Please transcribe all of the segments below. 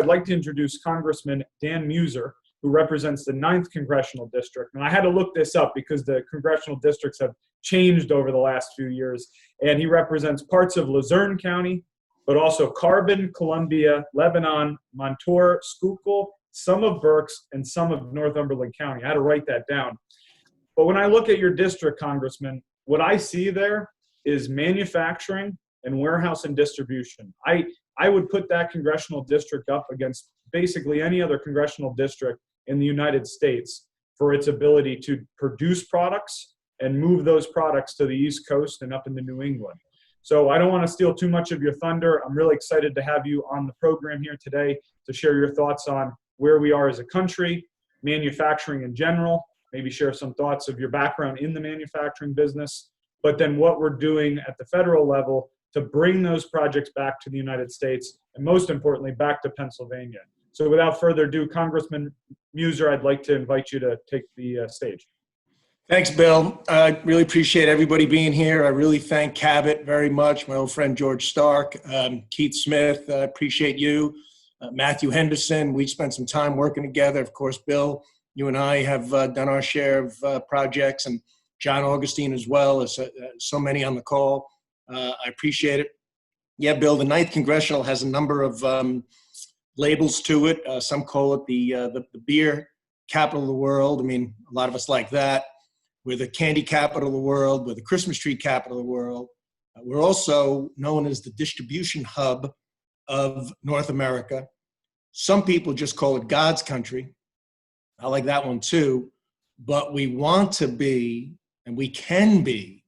I'd like to introduce Congressman Dan Meuser, who represents the 9th Congressional District. And I had to look this up because the congressional districts have changed over the last few years. And he represents parts of Luzerne County, but also Carbon, Columbia, Lebanon, Montour, Schuylkill, some of Berks, and some of Northumberland County. I had to write that down. But when I look at your district, Congressman, what I see there is manufacturing and warehouse and distribution. I would put that congressional district up against basically any other congressional district in the United States for its ability to produce products and move those products to the East Coast and up into New England. So I don't want to steal too much of your thunder. I'm really excited to have you on the program here today to share your thoughts on where we are as a country, manufacturing in general, maybe share some thoughts of your background in the manufacturing business, but then what we're doing at the federal level to bring those projects back to the United States, and most importantly, back to Pennsylvania. So without further ado, Congressman Meuser, I'd like to invite you to take the stage. Thanks, Bill. I really appreciate everybody being here. I really thank Cabot very much, my old friend George Stark, Keith Smith, I appreciate you, Matthew Henderson. We spent some time working together. Of course, Bill, you and I have done our share of projects, and John Augustine as well, as so many on the call. I appreciate it. Yeah, Bill, the 9th Congressional has a number of labels to it. Some call it the beer capital of the world. I mean, a lot of us like that. We're the candy capital of the world. We're the Christmas tree capital of the world. We're also known as the distribution hub of North America. Some people just call it God's country. I like that one too. But we want to be, and we can be,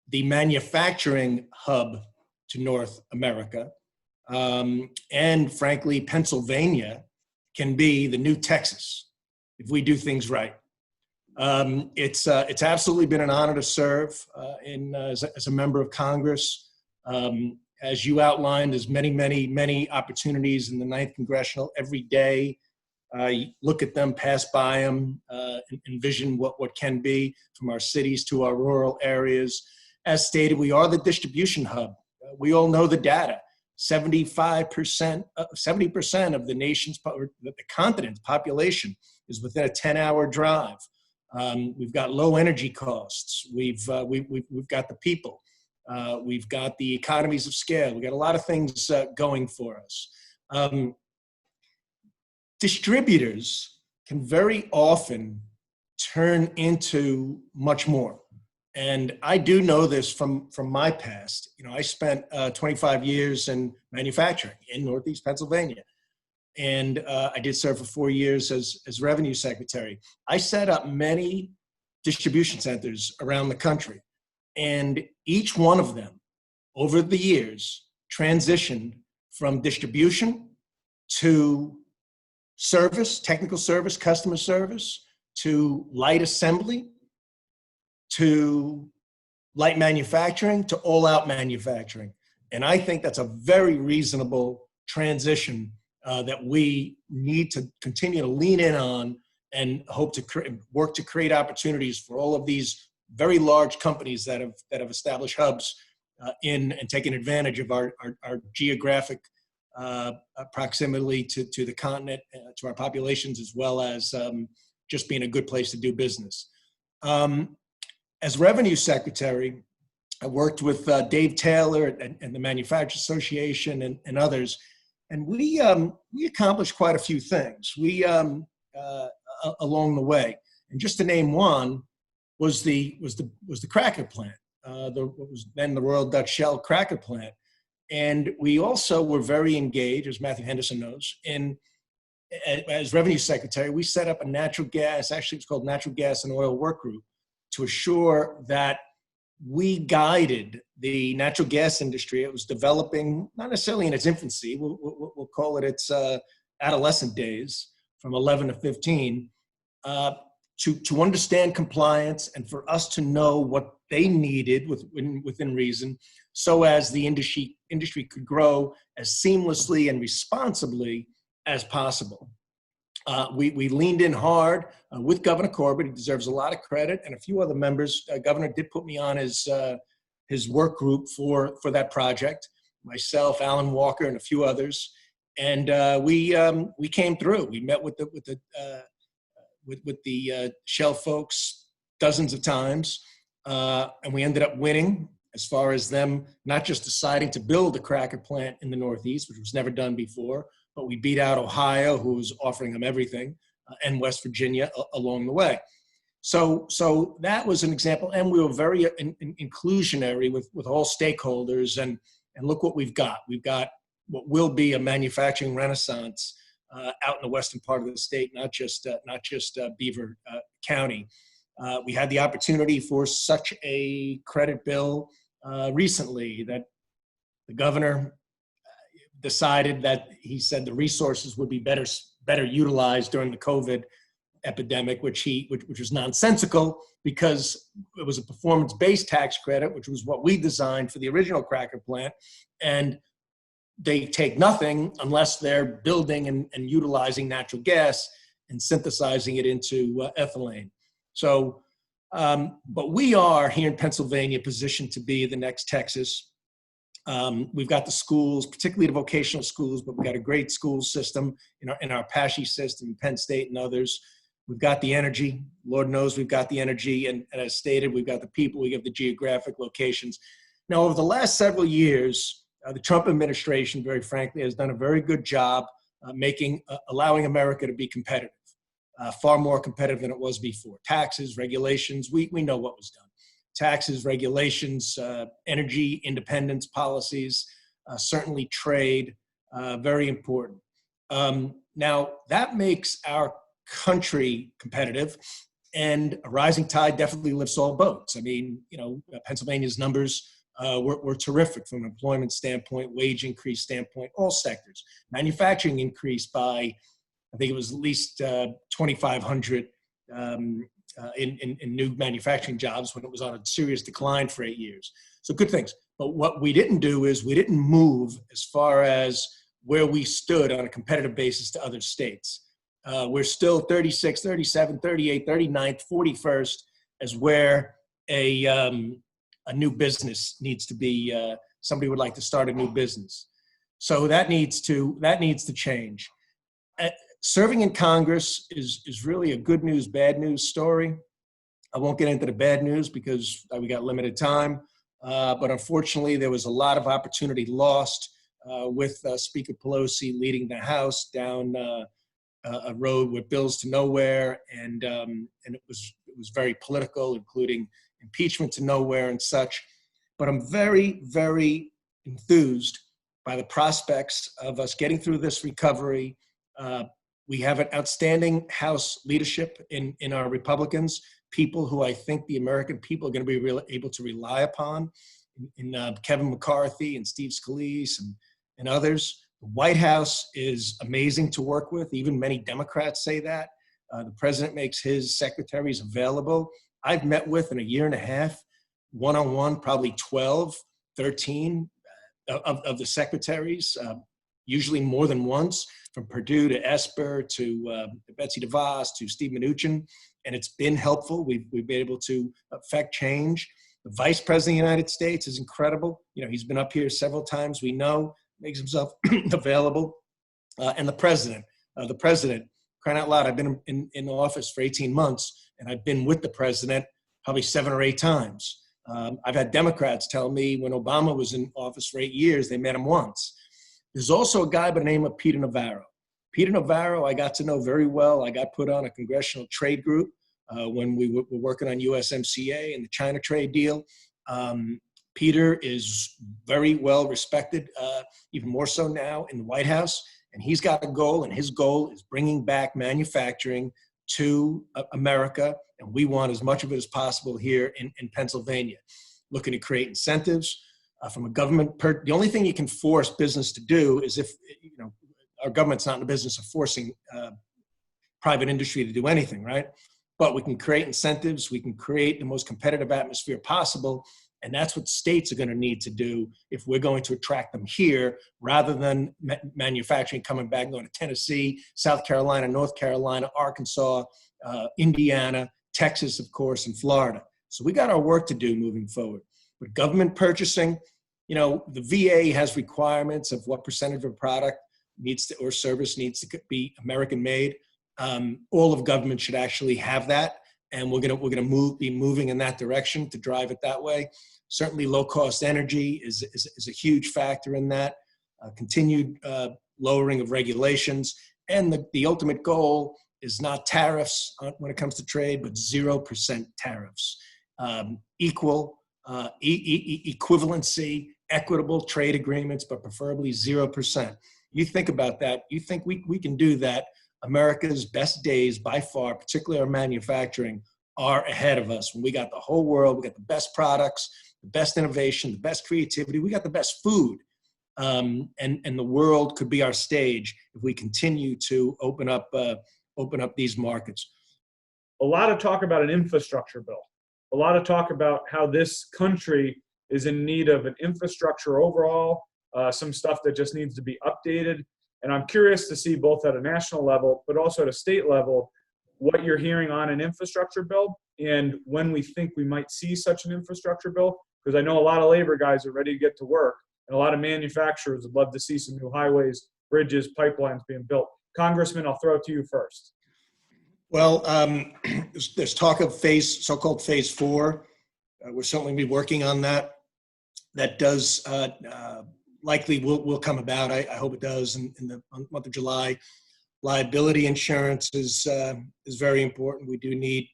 the manufacturing hub to North America. And frankly, Pennsylvania can be the new Texas if we do things right. It's absolutely been an honor to serve as a member of Congress. As you outlined, there's many opportunities in the 9th Congressional every day. You look at them, pass by them, envision what can be from our cities to our rural areas. As stated, we are the distribution hub. We all know the data. 70% of the nation's, the continent's population is within a 10-hour drive. We've got low energy costs. We've got the people. We've got the economies of scale. We've got a lot of things going for us. Distributors can very often turn into much more. And I do know this from my past. You know, I spent 25 years in manufacturing in Northeast Pennsylvania. And I did serve for 4 years as revenue secretary. I set up many distribution centers around the country. And each one of them, over the years, transitioned from distribution to service, technical service, customer service, to light assembly, to light manufacturing, to all-out manufacturing. And I think that's a very reasonable transition that we need to continue to lean in on and hope to work to create opportunities for all of these very large companies that have established hubs in and taken advantage of our geographic proximity to the continent, to our populations, as well as just being a good place to do business. As revenue secretary, I worked with Dave Taylor and the Manufacturers Association and others, and we accomplished quite a few things. Along the way, and just to name one, was the cracker plant, what was then the Royal Dutch Shell cracker plant, and we also were very engaged, as Matthew Henderson knows, as revenue secretary. We set up a natural gas, actually it's called Natural Gas and Oil Work Group, to assure that we guided the natural gas industry. It was developing, not necessarily in its infancy, we'll call it its adolescent days, from 11 to 15, to understand compliance and for us to know what they needed within reason, so as the industry could grow as seamlessly and responsibly as possible. We leaned in hard with Governor Corbett. He deserves a lot of credit, and a few other members. Governor did put me on his work group for that project. Myself, Alan Walker, and a few others. And we came through. We met with the Shell folks dozens of times, and we ended up winning as far as them not just deciding to build a cracker plant in the Northeast, which was never done before, but we beat out Ohio, who was offering them everything, and West Virginia along the way. So that was an example, and we were very inclusionary with all stakeholders. And look what we've got. We've got what will be a manufacturing renaissance out in the western part of the state, not just Beaver County. We had the opportunity for such a credit bill recently that the governor decided that he said the resources would be better utilized during the COVID epidemic, which was nonsensical because it was a performance-based tax credit, which was what we designed for the original cracker plant, and they take nothing unless they're building and utilizing natural gas and synthesizing it into ethylene. So, but we are here in Pennsylvania positioned to be the next Texas. We've got the schools, particularly the vocational schools, but we've got a great school system in our Apache system, Penn State and others. We've got the energy. Lord knows we've got the energy. And as stated, we've got the people, we have the geographic locations. Now, over the last several years, the Trump administration, very frankly, has done a very good job allowing America to be competitive, far more competitive than it was before. Taxes, regulations, we know what was done. Taxes, regulations, energy independence policies, certainly trade, very important. Now, that makes our country competitive, and a rising tide definitely lifts all boats. I mean, Pennsylvania's numbers were terrific from an employment standpoint, wage increase standpoint, all sectors. Manufacturing increased by, I think it was at least 2,500 in new manufacturing jobs when it was on a serious decline for 8 years. So good things. But what we didn't do is we didn't move as far as where we stood on a competitive basis to other states. We're still 36, 37, 38, 39th, 41st as where a new business needs to be, somebody would like to start a new business. So that needs to change. Serving in Congress is really a good news, bad news story. I won't get into the bad news because we got limited time, but unfortunately there was a lot of opportunity lost with Speaker Pelosi leading the House down a road with bills to nowhere, and it was very political, including impeachment to nowhere and such. But I'm very, very enthused by the prospects of us getting through this recovery. We have an outstanding House leadership in our Republicans, people who I think the American people are going to be able to rely upon, in Kevin McCarthy and Steve Scalise and others. The White House is amazing to work with. Even many Democrats say that. The president makes his secretaries available. I've met with in a year and a half, one-on-one, probably 12, 13 of the secretaries, usually more than once, from Perdue to Esper to Betsy DeVos to Steve Mnuchin, and it's been helpful. We've been able to affect change. The Vice President of the United States is incredible. He's been up here several times. We know, makes himself available. And the president, crying out loud, I've been in office for 18 months, and I've been with the president probably 7 or 8 times. I've had Democrats tell me when Obama was in office for 8 years, they met him once. There's also a guy by the name of Peter Navarro. Peter Navarro, I got to know very well. I got put on a congressional trade group when we were working on USMCA and the China trade deal. Peter is very well respected, even more so now in the White House. And he's got a goal, and his goal is bringing back manufacturing to America. And we want as much of it as possible here in Pennsylvania. Looking to create incentives from a government. The only thing you can force business to do is if, our government's not in the business of forcing private industry to do anything, right? But we can create incentives. We can create the most competitive atmosphere possible. And that's what states are going to need to do if we're going to attract them here, rather than manufacturing coming back, going to Tennessee, South Carolina, North Carolina, Arkansas, Indiana, Texas, of course, and Florida. So we got our work to do moving forward. But government purchasing, the VA has requirements of what percentage of a product or service needs to be American made. All of government should actually have that, and we're gonna be moving in that direction to drive it that way. Certainly, low cost energy is a huge factor in that. Continued lowering of regulations, and the ultimate goal is not tariffs when it comes to trade, but 0% tariffs. Equivalency, equitable trade agreements, but preferably 0%. You think about that. You think we can do that. America's best days by far, particularly our manufacturing, are ahead of us. When we got the whole world, we got the best products, the best innovation, the best creativity, we got the best food. And the world could be our stage if we continue to open up these markets. A lot of talk about an infrastructure bill. A lot of talk about how this country is in need of an infrastructure overhaul, some stuff that just needs to be updated. And I'm curious to see both at a national level, but also at a state level, what you're hearing on an infrastructure bill and when we think we might see such an infrastructure bill. Because I know a lot of labor guys are ready to get to work, and a lot of manufacturers would love to see some new highways, bridges, pipelines being built. Congressman, I'll throw it to you first. Well, there's talk of so-called phase 4. We'll certainly be working on that. That does likely will come about. I hope it does in the month of July. Liability insurance is very important. We do need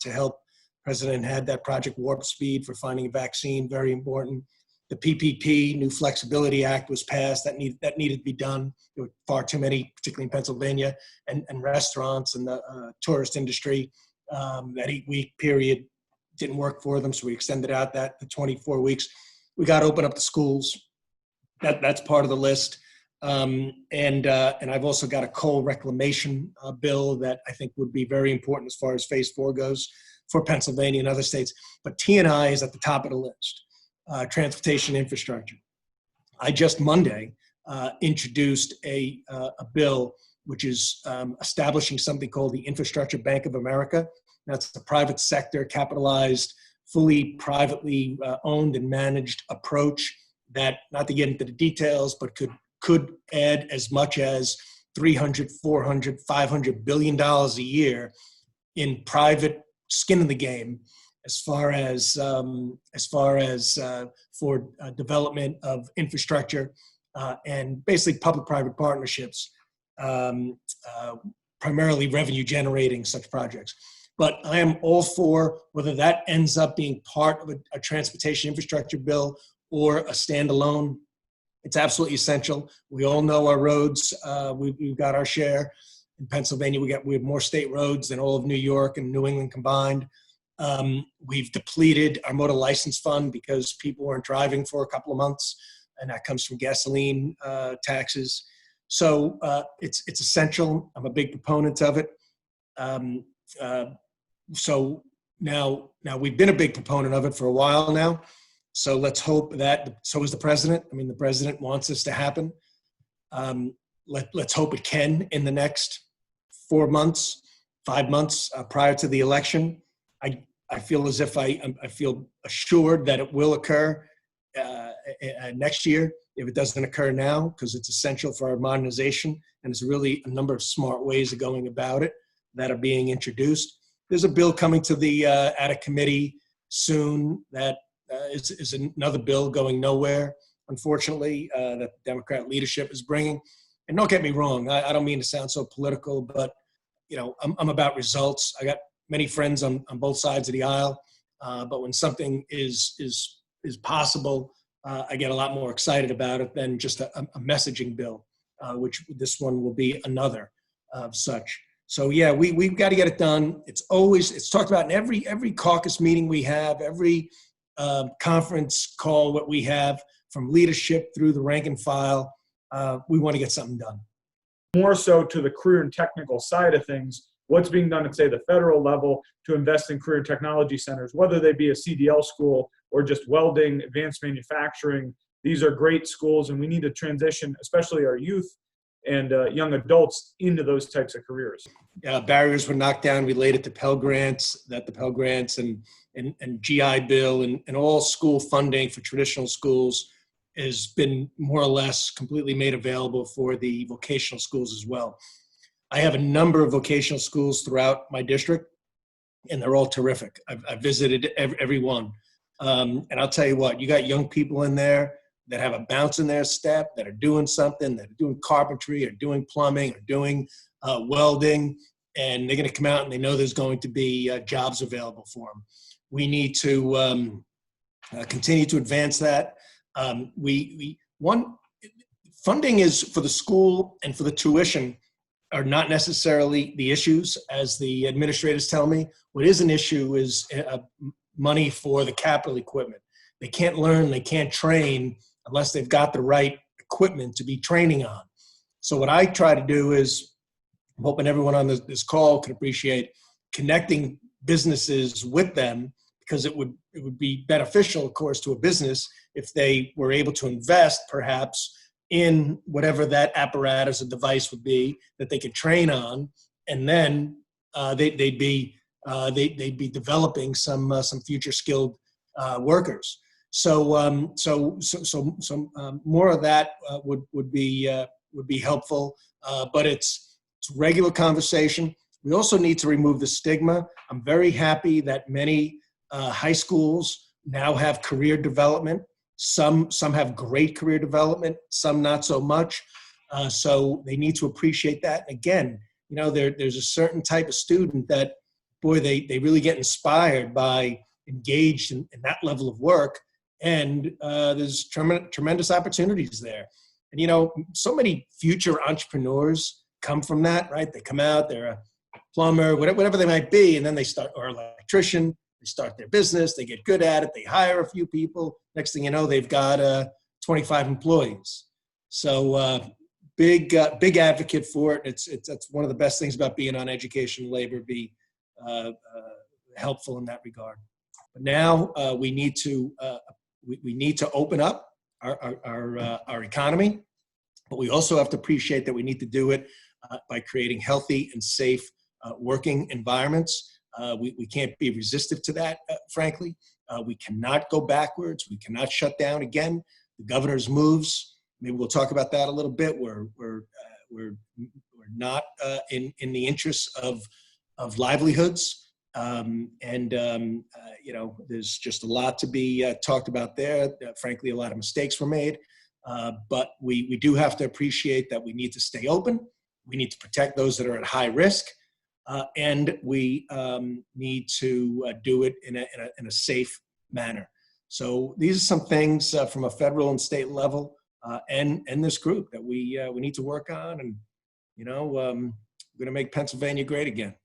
to help. President had that Project Warp Speed for finding a vaccine, very important. The PPP, New Flexibility Act, was passed. That needed to be done. There were far too many, particularly in Pennsylvania, and restaurants and the tourist industry. That 8-week period didn't work for them, so we extended out that to 24 weeks. We got to open up the schools. That's part of the list. And I've also got a coal reclamation bill that I think would be very important as far as phase 4 goes for Pennsylvania and other states. But T&I is at the top of the list. Transportation infrastructure. I just Monday introduced a bill which is establishing something called the Infrastructure Bank of America. That's the private sector capitalized, fully privately owned and managed approach that, not to get into the details, but could add as much as $300, $400, $500 billion a year in private skin in the game as far as for development of infrastructure and basically public-private partnerships, primarily revenue-generating such projects. But I am all for whether that ends up being part of a transportation infrastructure bill or a standalone. It's absolutely essential. We all know our roads. We've got our share. In Pennsylvania, we have more state roads than all of New York and New England combined. We've depleted our motor license fund because people weren't driving for a couple of months, and that comes from gasoline taxes. So it's essential. I'm a big proponent of it. So now we've been a big proponent of it for a while now. So let's hope that, so is the president. I mean, the president wants this to happen. Let's hope it can in the next 4 months, 5 months prior to the election. I feel as if I feel assured that it will occur next year if it doesn't occur now, because it's essential for our modernization, and there's really a number of smart ways of going about it that are being introduced. There's a bill coming to the out of committee soon that is another bill going nowhere, unfortunately, that the Democrat leadership is bringing. And don't get me wrong, I don't mean to sound so political, but you know, I'm about results. I got many friends on both sides of the aisle, but when something is possible, I get a lot more excited about it than just a messaging bill, which this one will be another of such. So yeah, we've got to get it done. It's talked about in every caucus meeting we have, every conference call that we have, from leadership through the rank and file. We want to get something done. More so to the career and technical side of things, what's being done at, say, the federal level to invest in career and technology centers, whether they be a CDL school or just welding, advanced manufacturing. These are great schools, and we need to transition, especially our youth and young adults, into those types of careers. Barriers were knocked down related to Pell Grants, and GI Bill and all school funding for traditional schools has been more or less completely made available for the vocational schools as well. I have a number of vocational schools throughout my district, and they're all terrific. I've visited every one. And I'll tell you what, you got young people in there that have a bounce in their step, that are doing something, that are doing carpentry or doing plumbing or doing welding, and they're going to come out and they know there's going to be jobs available for them. We need to continue to advance that. Funding is for the school and for the tuition are not necessarily the issues, as the administrators tell me. What is an issue is money for the capital equipment. They can't learn, they can't train unless they've got the right equipment to be training on. So what I try to do is, I'm hoping everyone on this call can appreciate connecting businesses with them, because it would be beneficial, of course, to a business if they were able to invest perhaps in whatever that apparatus or device would be that they could train on, and then they'd be developing some future skilled workers. So more of that would be helpful, but it's regular conversation. We also need to remove the stigma. I'm very happy that many high schools now have career development. Some have great career development, some not so much. So they need to appreciate that. And again, you know, there's a certain type of student that, boy, they really get inspired by engaged in that level of work. And there's tremendous opportunities there. And, you know, so many future entrepreneurs come from that, right? They come out, they're a plumber, whatever they might be, and then they start, or electrician, they start their business, they get good at it, they hire a few people. Next thing you know, they've got 25 employees. So big advocate for it. That's one of the best things about being on education and labor, be helpful in that regard. But now we need to open up our economy, but we also have to appreciate that we need to do it by creating healthy and safe working environments. We can't be resistive to that, frankly. We cannot go backwards. We cannot shut down again. The governor's moves, maybe we'll talk about that a little bit. We're not in the interests of livelihoods. You know, there's just a lot to be talked about there. Frankly, a lot of mistakes were made. But we do have to appreciate that we need to stay open. We need to protect those that are at high risk. And we need to do it in a safe manner. So these are some things from a federal and state level and this group that we need to work on. And, you know, we're going to make Pennsylvania great again.